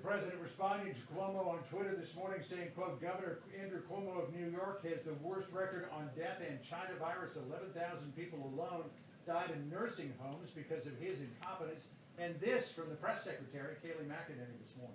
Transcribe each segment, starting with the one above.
president responding to Cuomo on Twitter this morning saying, quote, Governor Andrew Cuomo of New York has the worst record on death and China virus. 11,000 people alone died in nursing homes because of his incompetence. And this from the press secretary, Kayleigh McEnany, this morning.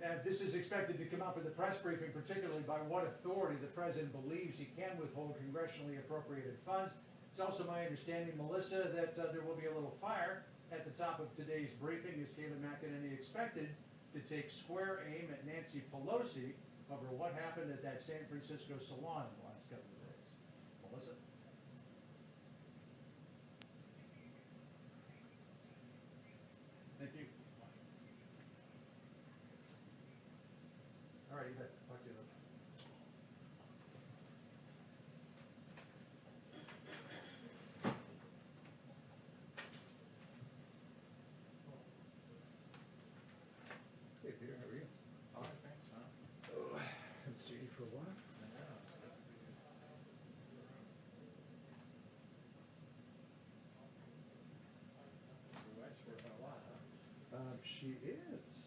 And this is expected to come up in the press briefing, particularly by what authority the president believes he can withhold congressionally appropriated funds. It's also my understanding, Melissa, that there will be a little fire at the top of today's briefing as Kayleigh McEnany expected to take square aim at Nancy Pelosi over what happened at that San Francisco salon in the last couple of days. Melissa? Thank you. All right, you bet. Talk to you later. Hey, Peter, how are you? All right, thanks, John. Oh, haven't seen you for a while. I know. Your wife's working a lot, huh? She is. Yes.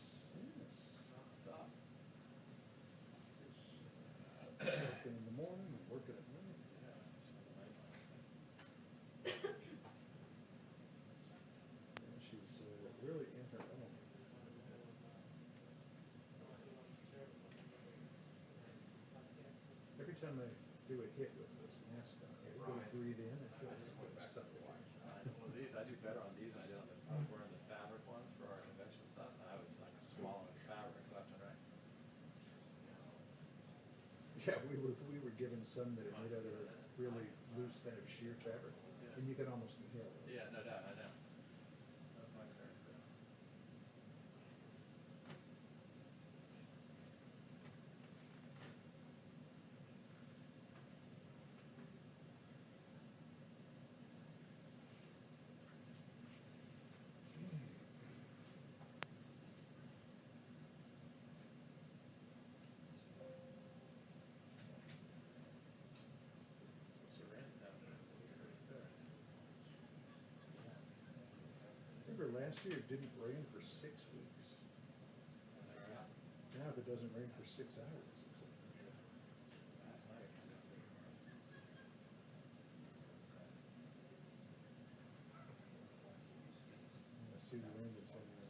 Stop. Working in the morning and working at night. Yeah. And she's really in her element. Every time I do a hit with this mask on, I really Right. breathe in and feel this good stuff. Well, these, I do better on these than I did on the, I was wearing the fabric ones for our convention stuff, and I was like swallowing fabric left and right. Yeah, we were given some that are made out of a really loose kind of sheer fabric, Yeah. and you can almost inhale it. Yeah, no doubt, I know. That's my experience too. It's a rain sound. Remember last year it didn't rain for 6 weeks. Now if it doesn't rain for 6 hours. Last night. I see the rain that's in there.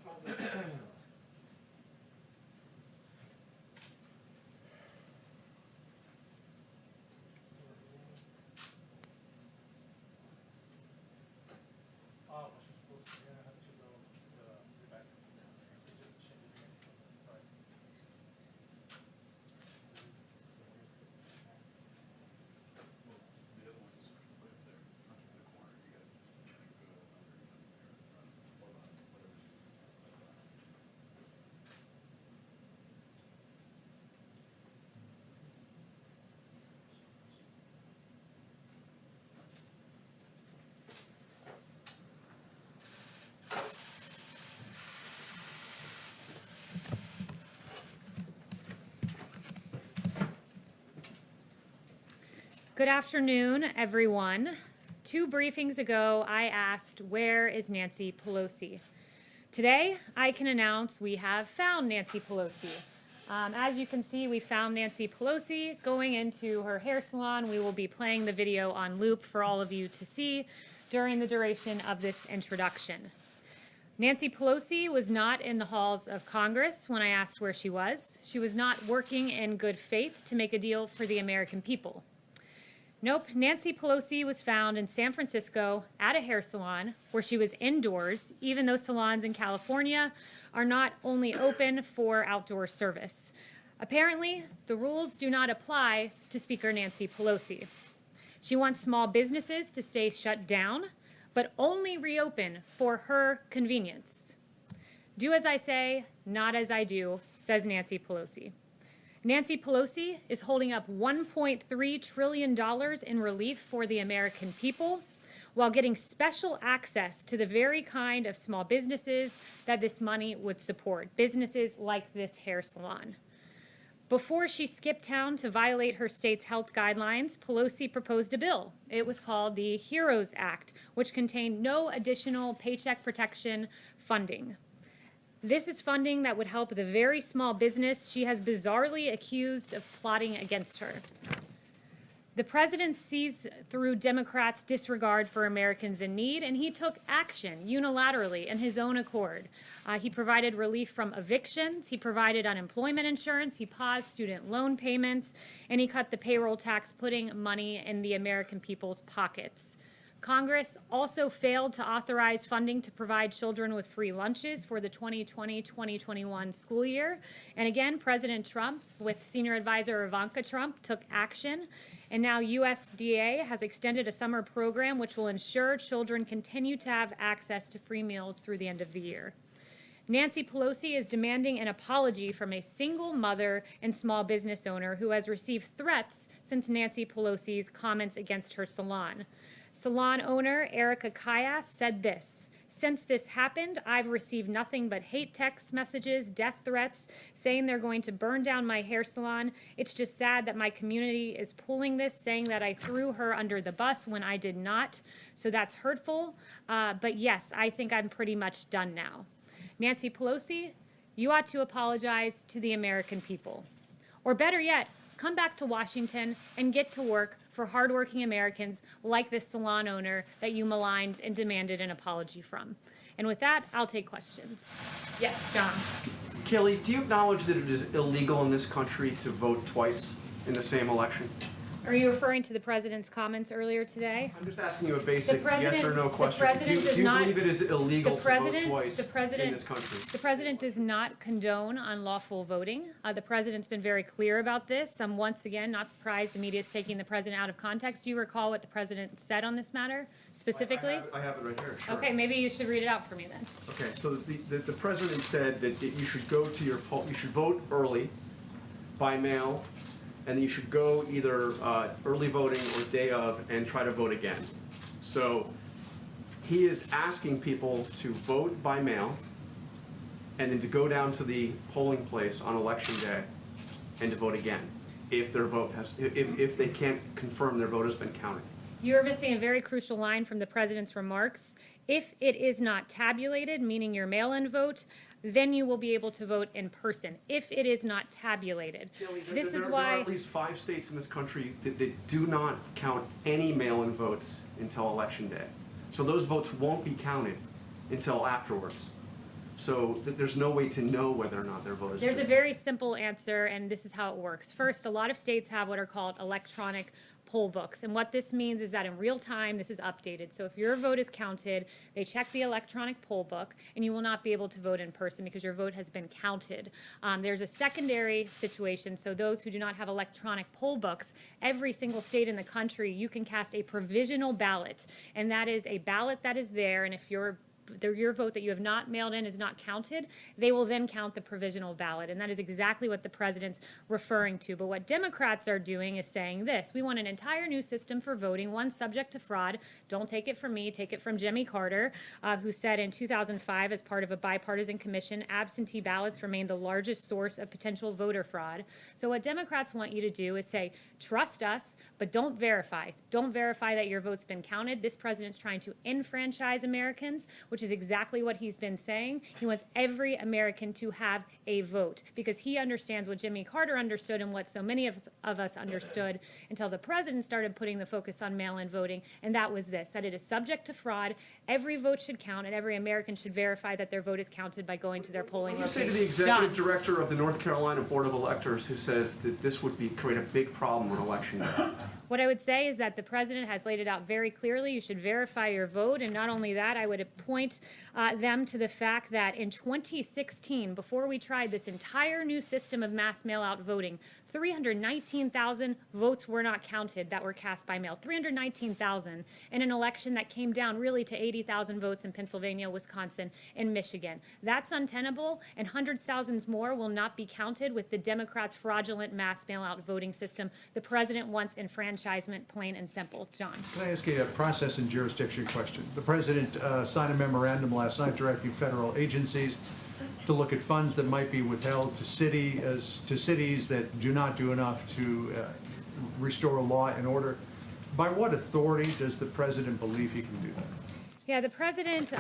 Oh, she's supposed to, yeah, I have to go, back. They just changed it. Sorry. The other one's right there, in the corner, you got, go under there in front, hold on, whatever. Good afternoon, everyone. 2 briefings ago, I asked, where is Nancy Pelosi? Today, I can announce we have found Nancy Pelosi. As you can see, we found Nancy Pelosi going into her hair salon. We will be playing the video on loop for all of you to see during the duration of this introduction. Nancy Pelosi was not in the halls of Congress when I asked where she was. She was not working in good faith to make a deal for the American people. Nope, Nancy Pelosi was found in San Francisco at a hair salon where she was indoors, even though salons in California are not only open for outdoor service. Apparently, the rules do not apply to Speaker Nancy Pelosi. She wants small businesses to stay shut down, but only reopen for her convenience. Do as I say, not as I do, says Nancy Pelosi. Nancy Pelosi is holding up $1.3 trillion in relief for the American people while getting special access to the very kind of small businesses that this money would support, businesses like this hair salon. Before she skipped town to violate her state's health guidelines, Pelosi proposed a bill. It was called the HEROES Act, which contained no additional paycheck protection funding. This is funding that would help the very small business she has bizarrely accused of plotting against her. The president sees through Democrats' disregard for Americans in need, and he took action unilaterally in his own accord. He provided relief from evictions, he provided unemployment insurance, he paused student loan payments, and he cut the payroll tax, putting money in the American people's pockets. Congress also failed to authorize funding to provide children with free lunches for the 2020-2021 school year. And again, President Trump, with senior advisor Ivanka Trump, took action. And now USDA has extended a summer program which will ensure children continue to have access to free meals through the end of the year. Nancy Pelosi is demanding an apology from a single mother and small business owner who has received threats since Nancy Pelosi's comments against her salon. Salon owner Erica Kayleigh said this: "Since this happened, I've received nothing but hate text messages, death threats, saying they're going to burn down my hair salon. It's just sad that my community is pulling this, saying that I threw her under the bus when I did not. So that's hurtful. But yes, I think I'm pretty much done now." Nancy Pelosi, you ought to apologize to the American people. Or better yet, come back to Washington and get to work for hardworking Americans like this salon owner that you maligned and demanded an apology from. And with that, I'll take questions. Yes, John. Kayleigh, do you acknowledge that it is illegal in this country to vote twice in the same election? Are you referring to the president's comments earlier today? I'm just asking you a basic yes or no the question. president Do does you not- believe it is illegal to vote twice the president- in this country? The president does not condone unlawful voting. The president's been very clear about this. I'm once again not surprised the media is taking the president out of context. Do you recall what the president said on this matter specifically? I have it right here, sure. Okay, maybe you should read it out for me then. Okay, so the president said that you should go to your poll, you should vote early, by mail, and then you should go either early voting or day of and try to vote again. So he is asking people to vote by mail and then to go down to the polling place on election day and to vote again if their vote has, if they can't confirm their vote has been counted. You're missing a very crucial line from the president's remarks. If it is not tabulated, meaning your mail-in vote, then you will be able to vote in person. If it is not tabulated. This is There why are at least 5 states in this country that do not count any mail-in votes until election day. So those votes won't be counted until afterwards. So there's no way to know whether or not their vote is. There's a good. very simple answer, and this is how it works. First, a lot of states have what are called electronic poll books. And what this means is that in real time, this is updated. So if your vote is counted, they check the electronic poll book, and you will not be able to vote in person because your vote has been counted. There's a secondary situation. So those who do not have electronic poll books, every single state in the country, you can cast a provisional ballot. And that is a ballot that is there, and if your vote that you have not mailed in is not counted, they will then count the provisional ballot. And that is exactly what the president's referring to. But what Democrats are doing is saying this: we want an entire new system for voting, one subject to fraud. Don't take it from me, take it from Jimmy Carter, who said in 2005, as part of a bipartisan commission, absentee ballots remain the largest source of potential voter fraud. So what Democrats want you to do is say, trust us, but don't verify. Don't verify that your vote's been counted. This president's trying to enfranchise Americans, which is exactly what he's been saying. He wants every American to have a vote because he understands what Jimmy Carter understood and what so many of us understood until the president started putting the focus on mail-in voting, and that was this, that it is subject to fraud. Every vote should count, and every American should verify that their vote is counted by going to their polling What do you say location. to the executive Done. director of the North Carolina Board of Electors who says that this would create a big problem on election day? What I would say is that the president has laid it out very clearly. You should verify your vote. And not only that, I would point them to the fact that in 2016, before we tried this entire new system of mass mail-out voting, 319,000 votes were not counted that were cast by mail. 319,000 in an election that came down really to 80,000 votes in Pennsylvania, Wisconsin, and Michigan. That's untenable, and hundreds of thousands more will not be counted with the Democrats' fraudulent mass mail-out voting system. The president wants enfranchisement, plain and simple. John. Can I ask you a process and jurisdiction question? The president signed a memorandum last night directing federal agencies to look at funds that might be withheld to cities that do not do enough to restore law and order. By what authority does the president believe he can do that? Yeah, the president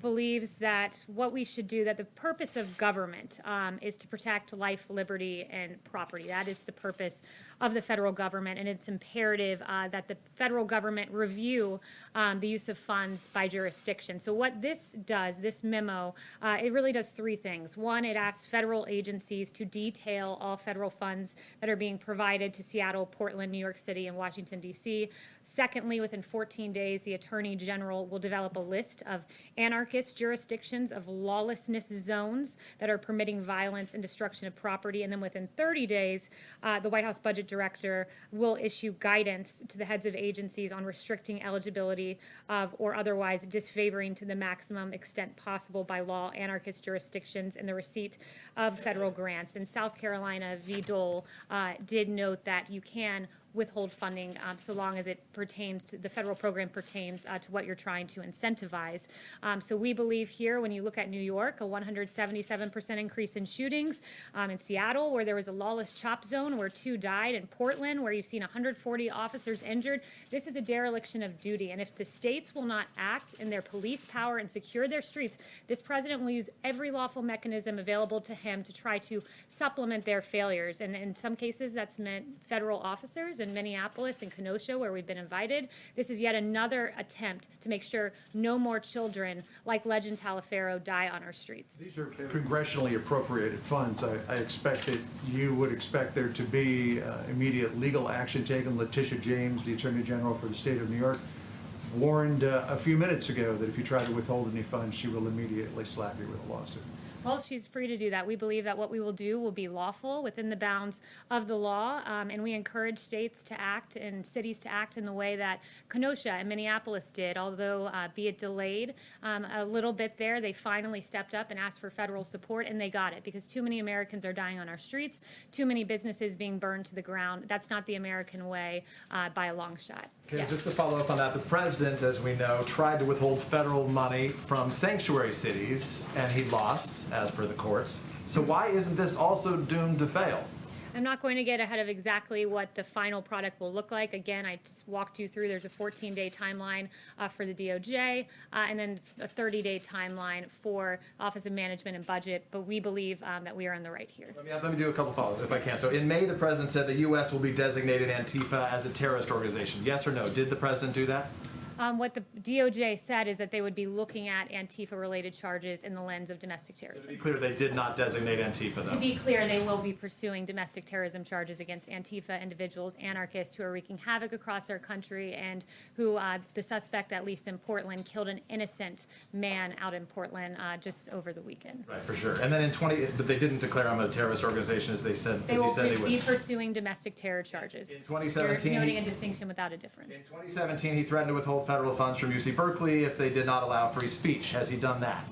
believes that what we should do, that the purpose of government is to protect life, liberty, and property. That is the purpose of the federal government, and it's imperative that the federal government review the use of funds by jurisdiction. So what this does, this memo, it really does three things. One, it asks federal agencies to detail all federal funds that are being provided to Seattle, Portland, New York City, and Washington, D.C. Secondly, within 14 days, the Attorney General will develop a list of anarchist jurisdictions of lawlessness zones that are permitting violence and destruction of property. And then within 30 days, the White House Budget Director will issue guidance to the heads of agencies on restricting eligibility of or otherwise disfavoring to the maximum extent possible by law anarchist jurisdictions in the receipt of federal grants. And South Carolina v. Dole did note that you can withhold funding so long as it pertains to the federal program pertains to what you're trying to incentivize. So we believe here, when you look at New York, a 177% increase in shootings, in Seattle, where there was a lawless chop zone where 2 died, in Portland, where you've seen 140 officers injured. This is a dereliction of duty. And if the states will not act in their police power and secure their streets, this president will use every lawful mechanism available to him to try to supplement their failures. And in some cases, that's meant federal officers in Minneapolis and Kenosha, where we've been invited. This is yet another attempt to make sure no more children like Legend Taliaferro die on our streets. These are congressionally appropriated funds. I expect that you would expect there to be immediate legal action taken. Letitia James, the Attorney General for the state of New York, warned a few minutes ago that if you try to withhold any funds, she will immediately slap you with a lawsuit. Well, she's free to do that. We believe that what we will do will be lawful within the bounds of the law, and we encourage states to act and cities to act in the way that Kenosha and Minneapolis did, although be it delayed a little bit there, they finally stepped up and asked for federal support, and they got it because too many Americans are dying on our streets, too many businesses being burned to the ground. That's not the American way by a long shot. Okay, Yes. just to follow up on that, the president, as we know, tried to withhold federal money from sanctuary cities, and he lost, as per the courts. So why isn't this also doomed to fail? I'm not going to get ahead of exactly what the final product will look like. Again, I just walked you through, there's a 14-day timeline for the DOJ, and then a 30-day timeline for Office of Management and Budget, but we believe that we are on the right here. Let me do a couple follow-ups if I can. So in May, the president said the U.S. will be designated Antifa as a terrorist organization. Yes or no? Did the president do that? What the DOJ said is that they would be looking at Antifa-related charges in the lens of domestic To terrorism. be clear, they did not designate Antifa, To though. be clear, they will be pursuing domestic terrorism charges against Antifa individuals, anarchists who are wreaking havoc across our country, and who the suspect, at least in Portland, killed an innocent man out in Portland just over the weekend. Right, for sure. And then but they didn't declare him a terrorist organization as they said, They as he will said they be would. pursuing domestic terror charges. In 2017, You're noting he- a distinction without a In difference. 2017, he threatened to withhold federal funds from UC Berkeley if they did not allow free speech. Has he done that?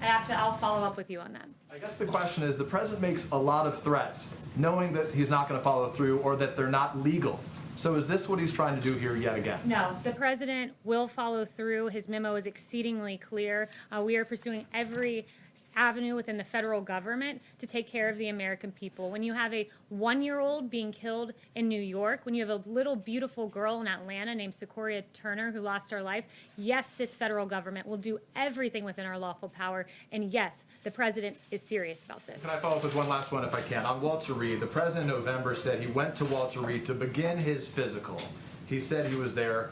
I'll follow up with you on that. I guess the question is, the president makes a lot of threats, knowing that he's not going to follow through or that they're not legal. So is this what he's trying to do here yet again? No, the president will follow through. His memo is exceedingly clear. We are pursuing every avenue within the federal government to take care of the American people. When you have a 1-year-old being killed in New York, when you have a little beautiful girl in Atlanta named Sequoia Turner who lost her life, yes, this federal government will do everything within our lawful power. And yes, the president is serious about this. Can I follow up with one last one if I can? On Walter Reed, the president in November said he went to Walter Reed to begin his physical. He said he was there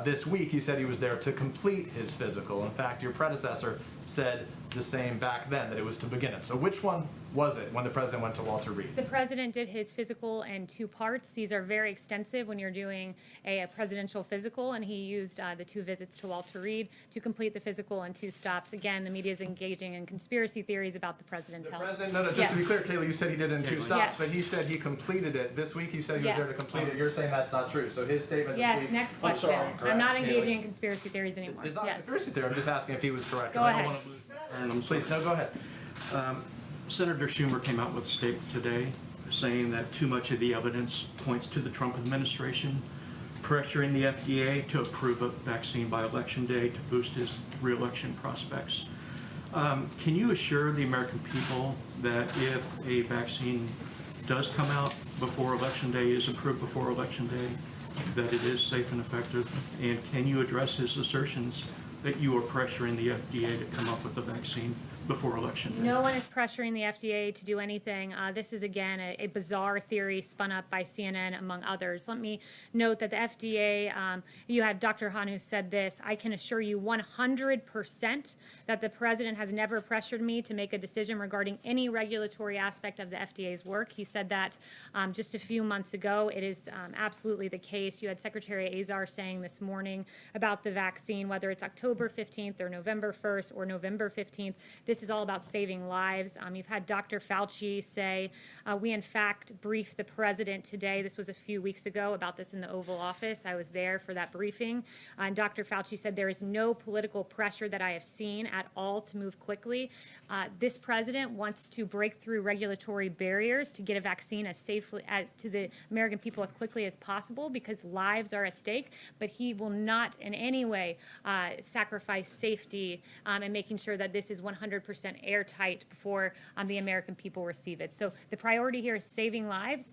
this week. He said he was there to complete his physical. In fact, your predecessor said the same back then, that it was to begin it. So which one was it when the president went to Walter Reed? The president did his physical in 2 parts. These are very extensive when you're doing a presidential physical, and he used the 2 visits to Walter Reed to complete the physical in 2 stops. Again, the media is engaging in conspiracy theories about the president's The health. president, no, just to be Yes. clear, Kayleigh, you said he did it in 2 stops, Yes. but he said he completed it. This week, he said he was there to Yes. complete it. You're saying that's not true. So his statement this Yes, week. next I'm question. sorry, I'm not correct, engaging Kayleigh? in conspiracy theories anymore. It's not a Yes. conspiracy theory. I'm just asking if he was correct. Go I don't ahead. wanna lose- Please, no, go ahead. Senator Schumer came out with a statement today saying that too much of the evidence points to the Trump administration pressuring the FDA to approve a vaccine by Election Day to boost his reelection prospects. Can you assure the American people that if a vaccine does come out before Election Day, is approved before Election Day, that it is safe and effective? And can you address his assertions that you are pressuring the FDA to come up with a vaccine before Election Day? No one is pressuring the FDA to do anything. This is, again, a bizarre theory spun up by CNN, among others. Let me note that the FDA, you had Dr. Han who said this, I can assure you 100% that the president has never pressured me to make a decision regarding any regulatory aspect of the FDA's work. He said that just a few months ago. It is absolutely the case. You had Secretary Azar saying this morning about the vaccine, whether it's October 15th or November 1st or November 15th, this is all about saving lives. You've had Dr. Fauci say, we in fact briefed the president today. This was a few weeks ago about this in the Oval Office. I was there for that briefing. And Dr. Fauci said there is no political pressure that I have seen at all to move quickly. This president wants to break through regulatory barriers to get a vaccine as safely to the American people as quickly as possible because lives are at stake, but he will not in any way sacrifice safety and making sure that this is 100% airtight before the American people receive it. So the priority here is saving lives,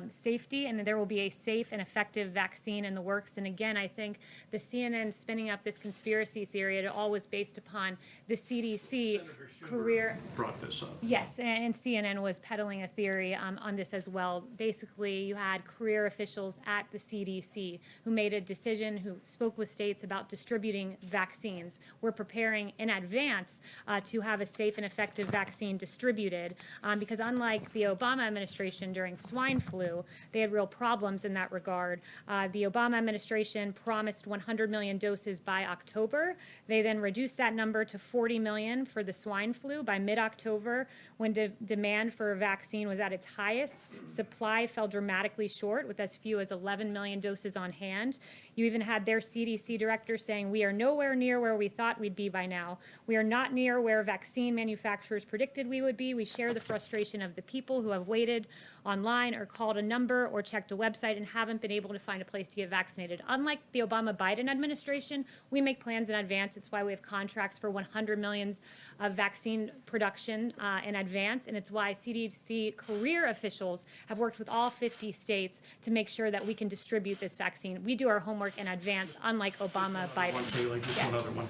safety, and there will be a safe and effective vaccine in the works. And again, I think the CNN spinning up this conspiracy theory, it all was based upon the CDC career. Brought this up. Yes, and CNN was peddling a theory on this as well. Basically, you had career officials at the CDC who made a decision, who spoke with states about distributing vaccines. We're preparing in advance to have a safe and effective vaccine distributed because unlike the Obama administration during swine flu, they had real problems in that regard. The Obama administration promised 100 million doses by October. They then reduced that number to 40 million for the swine flu by mid-October when demand for a vaccine was at its highest. Supply fell dramatically short with as few as 11 million doses on hand. You even had their CDC director saying, we are nowhere near where we thought we'd be by now. We are not near where vaccine manufacturers predicted we would be. We share the frustration of the people who have waited online or called a number or checked a website and haven't been able to find a place to get vaccinated. Unlike the Obama-Biden administration, we make plans in advance. It's why we have contracts for 100 millions of vaccine production in advance, and it's why CDC career officials have worked with all 50 states to make sure that we can distribute this vaccine. We do our homework in advance, unlike Obama, Biden. One, Kayleigh, just Yes. one other one.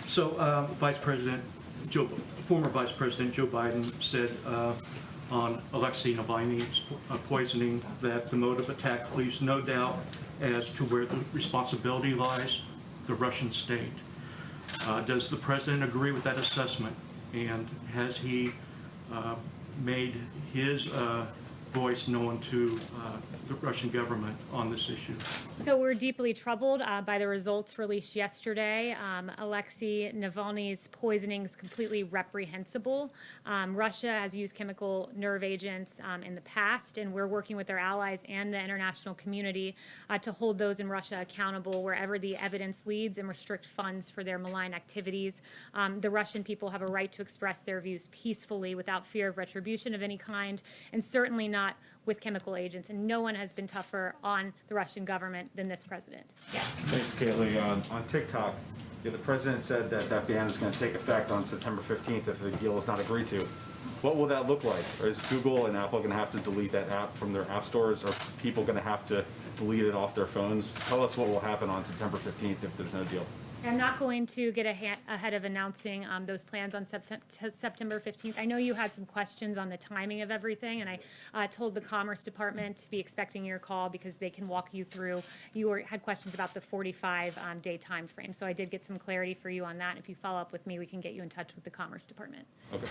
So, former Vice President Joe Biden said on Alexei Navalny's poisoning that the mode of attack leaves no doubt as to where the responsibility lies. the Russian state. Does the president agree with that assessment? And has he made his voice known to the Russian government on this issue? So we're deeply troubled by the results released yesterday. Alexei Navalny's poisoning is completely reprehensible. Russia has used chemical nerve agents in the past, and we're working with our allies and the international community to hold those in Russia accountable wherever the evidence leads and restrict funds for their malign activities. The Russian people have a right to express their views peacefully without fear of retribution of any kind, and certainly not with chemical agents, and no one has been tougher on the Russian government than this president. Yes. Thanks, Kayleigh. On TikTok, the president said that that ban is going to take effect on September 15th if the deal is not agreed to. What will that look like? Is Google and Apple going to have to delete that app from their app stores? Are people going to have to delete it off their phones? Tell us what will happen on September 15th if there's no deal. I'm not going to get ahead of announcing those plans on September 15th. I know you had some questions on the timing of everything, and I told the Commerce Department to be expecting your call because they can walk you through. Had questions about the 45-day time frame, so I did get some clarity for you on that. And if you follow up with me, we can get you in touch with the Commerce Department. Okay.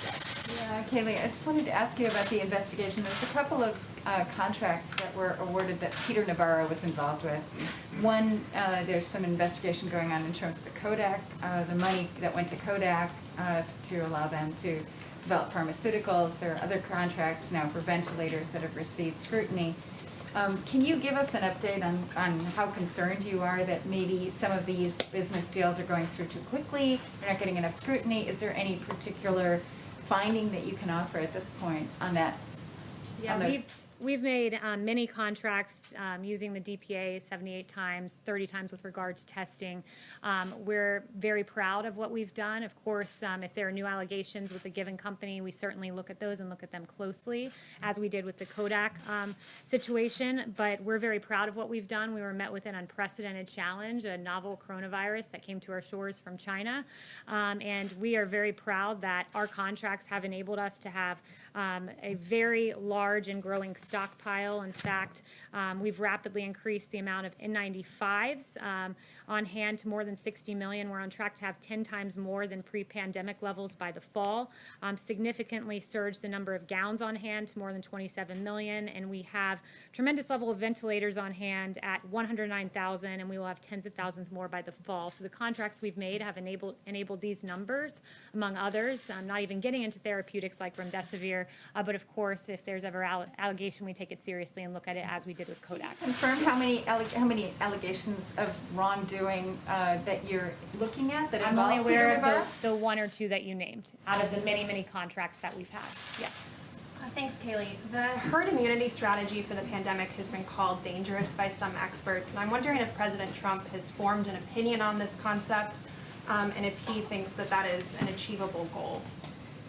Yeah, Kayleigh, I just wanted to ask you about the investigation. There's a couple of contracts that were awarded that Peter Navarro was involved with. One, there's some investigation going on in terms of the Kodak, the money that went to Kodak to allow them to develop pharmaceuticals. There are other contracts now for ventilators that have received scrutiny. Can you give us an update on how concerned you are that maybe some of these business deals are going through too quickly, they're not getting enough scrutiny? Is there any particular finding that you can offer at this point on that? Yeah, we've made many contracts using the DPA 78 times, 30 times with regard to testing. We're very proud of what we've done. Of course, if there are new allegations with a given company, we certainly look at those and look at them closely, as we did with the Kodak situation. But we're very proud of what we've done. We were met with an unprecedented challenge, a novel coronavirus that came to our shores from China. And we are very proud that our contracts have enabled us to have a very large and growing stockpile. In fact, we've rapidly increased the amount of N95s on hand to more than 60 million. We're on track to have 10 times more than pre-pandemic levels by the fall. Significantly surged the number of gowns on hand to more than 27 million. And we have tremendous level of ventilators on hand at 109,000, and we will have tens of thousands more by the fall. So the contracts we've made have enabled these numbers, among others. I'm not even getting into therapeutics like remdesivir, but of course, if there's ever allegation, we take it seriously and look at it as we did with Kodak. Confirm how many allegations of wrongdoing that you're looking at that I'm only involve aware Peter Navarro? of the one or two that you named out of the many, many contracts that we've had. Yes. Thanks, Kayleigh. The herd immunity strategy for the pandemic has been called dangerous by some experts, and I'm wondering if President Trump has formed an opinion on this concept, and if he thinks that that is an achievable goal.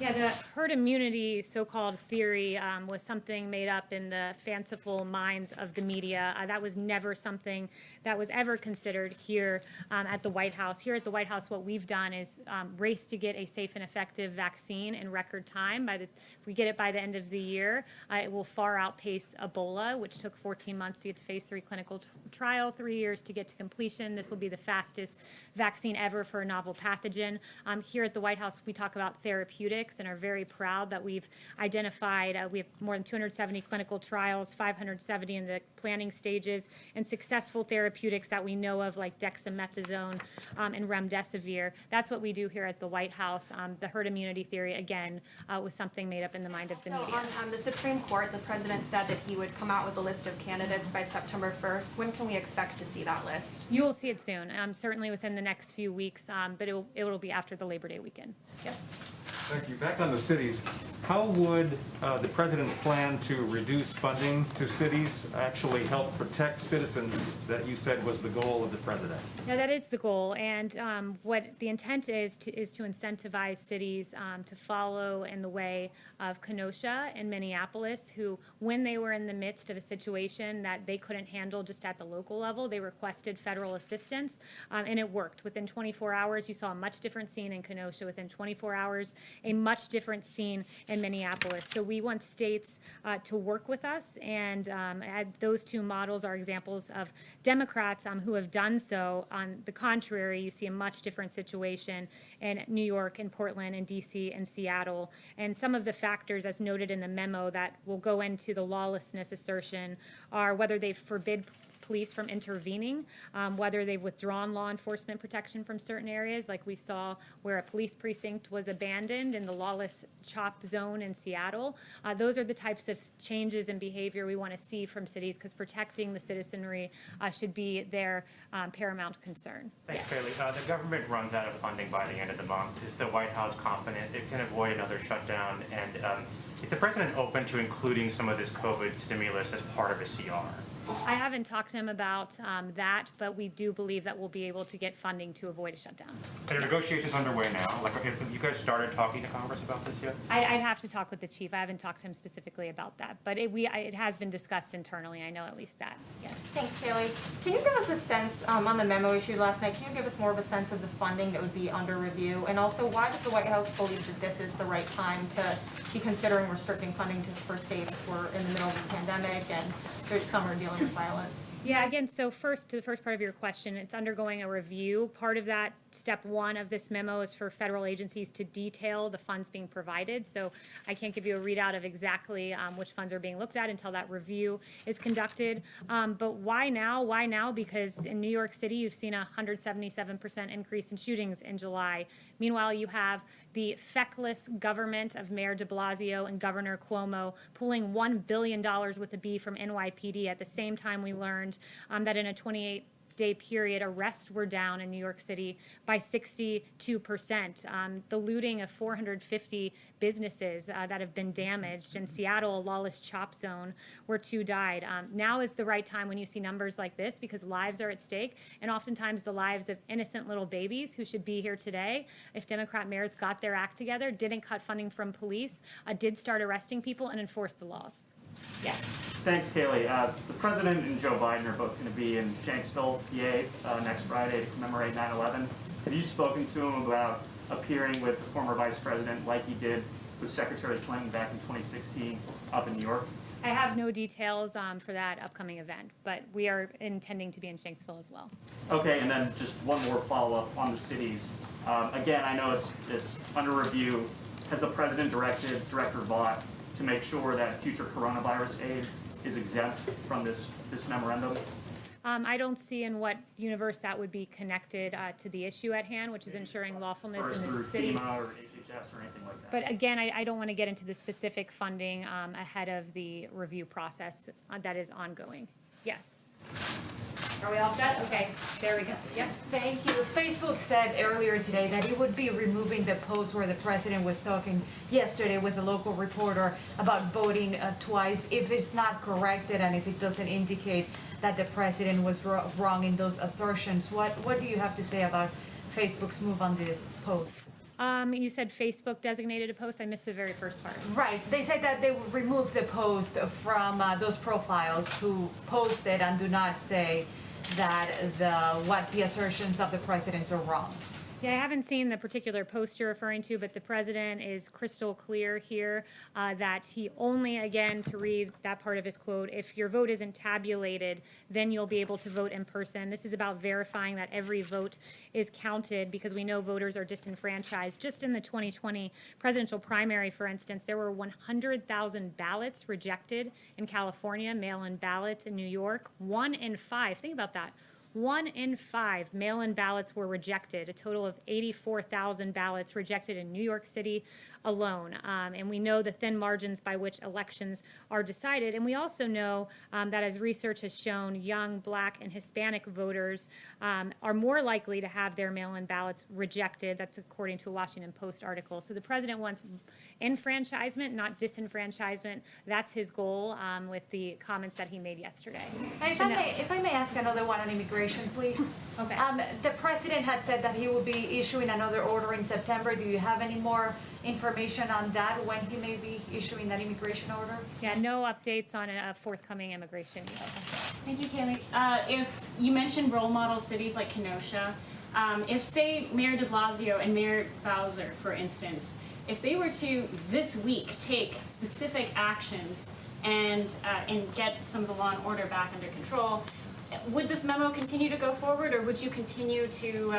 Yeah, the herd immunity so-called theory was something made up in the fanciful minds of the media. That was never something that was ever considered here at the White House. Here at the White House, what we've done is race to get a safe and effective vaccine in record time. If we get it by the end of the year, it will far outpace Ebola, which took 14 months to get to phase 3 clinical trial, 3 years to get to completion. This will be the fastest vaccine ever for a novel pathogen. Here at the White House, we talk about therapeutics and are very proud that we've identified, we have more than 270 clinical trials, 570 in the planning stages, and successful therapeutics that we know of like dexamethasone and remdesivir. That's what we do here at the White House. The herd immunity theory, again, was something made up in the mind of the So media. on the Supreme Court, the president said that he would come out with a list of candidates by September 1st. When can we expect to see that list? You will see it soon, certainly within the next few weeks, but it will be after the Labor Day weekend. Yep. Thank you. Back on the cities, how would the president's plan to reduce funding to cities actually help protect citizens that you said was the goal of the president? Yeah, that is the goal, and what the intent is to incentivize cities to follow in the way of Kenosha and Minneapolis, who, when they were in the midst of a situation that they couldn't handle just at the local level, they requested federal assistance, and it worked. Within 24 hours, you saw a much different scene in Kenosha. Within 24 hours, a much different scene in Minneapolis. So we want states to work with us, and those two models are examples of Democrats who have done so. On the contrary, you see a much different situation in New York and Portland and DC and Seattle. And some of the factors, as noted in the memo, that will go into the lawlessness assertion are whether they forbid police from intervening, whether they've withdrawn law enforcement protection from certain areas, like we saw where a police precinct was abandoned in the lawless CHOP zone in Seattle. Those are the types of changes in behavior we want to see from cities, because protecting the citizenry should be their paramount concern. Thanks, Yes. Kayleigh. The government runs out of funding by the end of the month. Is the White House confident it can avoid another shutdown? And is the president open to including some of this COVID stimulus as part of a CR? I haven't talked to him about that, but we do believe that we'll be able to get funding to avoid a shutdown. Are negotiations underway now? Like, have you guys started talking to Congress about this yet? I'd have to talk with the chief. I haven't talked to him specifically about that, but it has been discussed internally. I know at least that, yes. Thanks, Kayleigh. Can you give us a sense, on the memo issued last night, can you give us more of a sense of the funding that would be under review? And also, why does the White House believe that this is the right time to be considering restricting funding for states? We're in the middle of a pandemic and some are dealing with violence. Yeah, again, so first, to the first part of your question, it's undergoing a review. Part of that, step one of this memo, is for federal agencies to detail the funds being provided. So I can't give you a readout of exactly which funds are being looked at until that review is conducted. But why now? Why now? Because in New York City, you've seen a 177% increase in shootings in July. Meanwhile, you have the feckless government of Mayor de Blasio and Governor Cuomo pulling $1 billion with a B from NYPD at the same time we learned that in a 28-day period, arrests were down in New York City by 62%. The looting of 450 businesses that have been damaged. In Seattle, a lawless CHOP zone where 2 died. Now is the right time when you see numbers like this, because lives are at stake, and oftentimes the lives of innocent little babies who should be here today. If Democrat mayors got their act together, didn't cut funding from police, did start arresting people and enforce the laws. Yes. Thanks, Kayleigh. The president and Joe Biden are both going to be in Shanksville, PA, next Friday to commemorate 9/11. Have you spoken to him about appearing with the former vice president like he did with Secretary Clinton back in 2016 up in New York? I have no details for that upcoming event, but we are intending to be in Shanksville as well. Okay, and then just one more follow-up on the cities. Again, I know it's under review. Has the president directed Director Vaught to make sure that future coronavirus aid is exempt from this memorandum? I don't see in what universe that would be connected to the issue at hand, which is ensuring lawfulness First in the through cities. FEMA or HHS or anything like that? But again, I don't want to get into the specific funding ahead of the review process that is ongoing. Yes. Are we all set? Okay, there we go. Yep. Thank you. Facebook said earlier today that it would be removing the post where the president was talking yesterday with a local reporter about voting twice if it's not corrected and if it doesn't indicate that the president was wrong in those assertions. What do you have to say about Facebook's move on this post? You said Facebook designated a post. I missed the very first part. Right. They said that they would remove the post from those profiles who posted and do not say that the assertions of the presidents are wrong. Yeah, I haven't seen the particular post you're referring to, but the president is crystal clear here that he only, again, to read that part of his quote, if your vote isn't tabulated, then you'll be able to vote in person. This is about verifying that every vote is counted, because we know voters are disenfranchised. Just in the 2020 presidential primary, for instance, there were 100,000 ballots rejected in California, mail-in ballots in New York. 1 in 5, think about that. 1 in 5 mail-in ballots were rejected, a total of 84,000 ballots rejected in New York City alone. And we know the thin margins by which elections are decided. And we also know that, as research has shown, young Black and Hispanic voters are more likely to have their mail-in ballots rejected. That's according to a Washington Post article. So the president wants enfranchisement, not disenfranchisement. That's his goal with the comments that he made yesterday. And if I may ask another one on immigration, please. Okay. The president had said that he will be issuing another order in September. Do you have any more information on that, when he may be issuing that immigration order? Yeah, no updates on a forthcoming immigration either. Thank you, Kayleigh. If you mentioned role model cities like Kenosha, if, say, Mayor de Blasio and Mayor Bowser, for instance, if they were to this week take specific actions and get some of the law and order back under control, would this memo continue to go forward, or would you continue to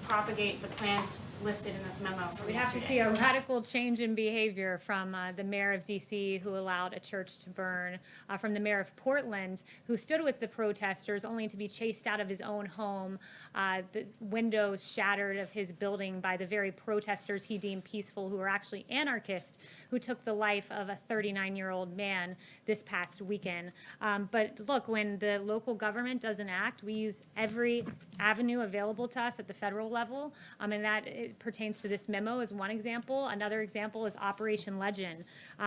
propagate the plans listed in this memo from We'd have to yesterday? see a radical change in behavior from the mayor of DC, who allowed a church to burn, from the mayor of Portland, who stood with the protesters only to be chased out of his own home, the windows shattered of his building by the very protesters he deemed peaceful, who were actually anarchists, who took the life of a 39-year-old man this past weekend. But look, when the local government doesn't act, we use every avenue available to us at the federal level, and that it pertains to this memo as one example. Another example is Operation Legend,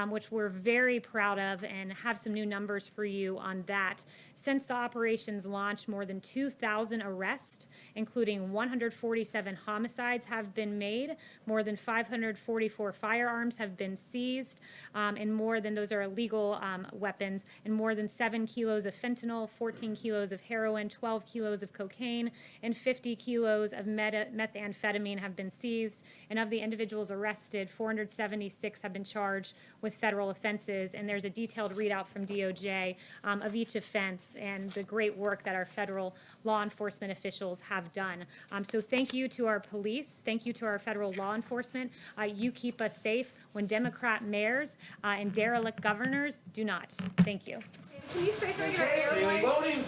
which we're very proud of and have some new numbers for you on that. Since the operation's launch, more than 2,000 arrests, including 147 homicides, have been made. More than 544 firearms have been seized, and more than those are illegal weapons, and more than 7 kilos of fentanyl, 14 kilos of heroin, 12 kilos of cocaine, and 50 kilos of methamphetamine have been seized. And of the individuals arrested, 476 have been charged with federal offenses. And there's a detailed readout from DOJ of each offense and the great work that our federal law enforcement officials have done. So thank you to our police. Thank you to our federal law enforcement. You keep us safe when Democrat mayors and derelict governors do not. Thank you. Can you say something about airlines?